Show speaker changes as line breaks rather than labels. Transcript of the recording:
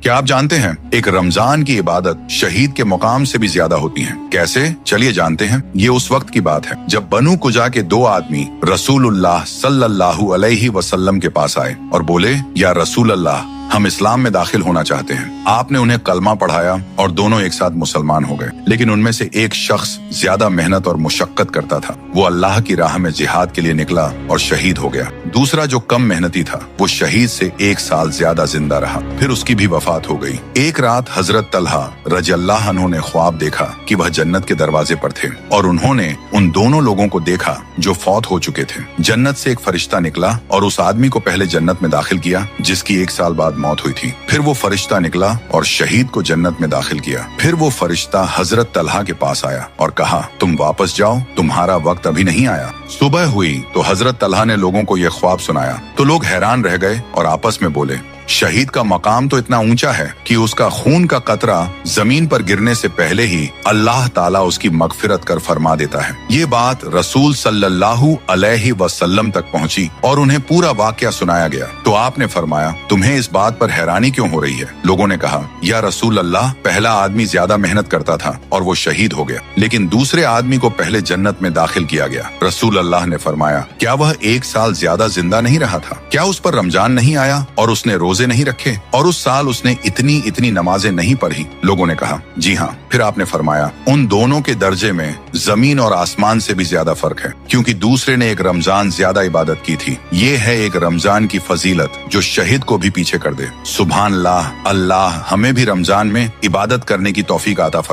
क्या आप जानते हैं एक रमजान की इबादत शहीद के मुकाम से भी ज्यादा होती है? कैसे? चलिए जानते हैं। ये उस वक्त की बात है जब बनु कुजा के दो आदमी रसूलुल्लाह सल्लल्लाहु अलैहि वसल्लम के पास आए और बोले, या रसूल अल्लाह, हम इस्लाम में दाखिल होना चाहते हैं। आपने उन्हें कलमा पढ़ाया और दोनों एक साथ मुसलमान हो गए। लेकिन उनमें से एक शख्स ज्यादा मेहनत और मुशक्कत करता था। वो अल्लाह की राह में जिहाद के लिए निकला और शहीद हो गया। दूसरा जो कम मेहनती था वो शहीद से 1 साल ज्यादा जिंदा रहा, फिर उसकी भी वफात हो गई। एक रात हजरत तलहा रज़ियल्लाहु अन्हु ने ख्वाब देखा कि वह जन्नत के दरवाजे पर थे और उन्होंने उन दोनों लोगों को देखा जो फौत हो चुके थे। जन्नत से एक फरिश्ता निकला और उस आदमी को पहले जन्नत में दाखिल किया जिसकी 1 साल बाद मौत हुई थी। फिर वो फरिश्ता निकला और शहीद को जन्नत में दाखिल किया। फिर वो फरिश्ता हजरत तलहा के पास आया और कहा, तुम वापस जाओ, तुम्हारा वक्त अभी नहीं आया। सुबह हुई तो हजरत तलहा ने लोगों को यह ख्वाब सुनाया तो लोग हैरान रह गए और आपस में बोले, शहीद का मकाम तो इतना ऊंचा है कि उसका खून का कतरा जमीन पर गिरने से पहले ही अल्लाह ताला उसकी मगफिरत कर फरमा देता है। ये बात रसूल सल्लल्लाहु अलैहि वसल्लम तक पहुंची और उन्हें पूरा वाकया सुनाया गया। तो आपने फरमाया, तुम्हें इस बात पर हैरानी क्यों हो रही है? लोगों ने कहा, या रसूल अल्लाह, पहला आदमी ज्यादा मेहनत करता था और वो शहीद हो गया, लेकिन दूसरे आदमी को पहले जन्नत में दाखिल किया गया। रसूल अल्लाह ने फरमाया, क्या वह 1 साल ज्यादा जिंदा नहीं रहा था? क्या उस पर रमजान नहीं आया और उसने रोजे नहीं रखे और उस साल उसने इतनी नमाजें नहीं पढ़ी? लोगों ने कहा, जी हाँ। फिर आपने फरमाया, उन दोनों के दर्जे में जमीन और आसमान से भी ज्यादा फर्क है, क्योंकि दूसरे ने एक रमजान ज्यादा इबादत की थी। ये है एक रमजान की फजीलत जो शहीद को भी पीछे कर दे। सुभान अल्लाह, अल्लाह हमें भी रमजान में इबादत करने की तौफीक अता फरमाए।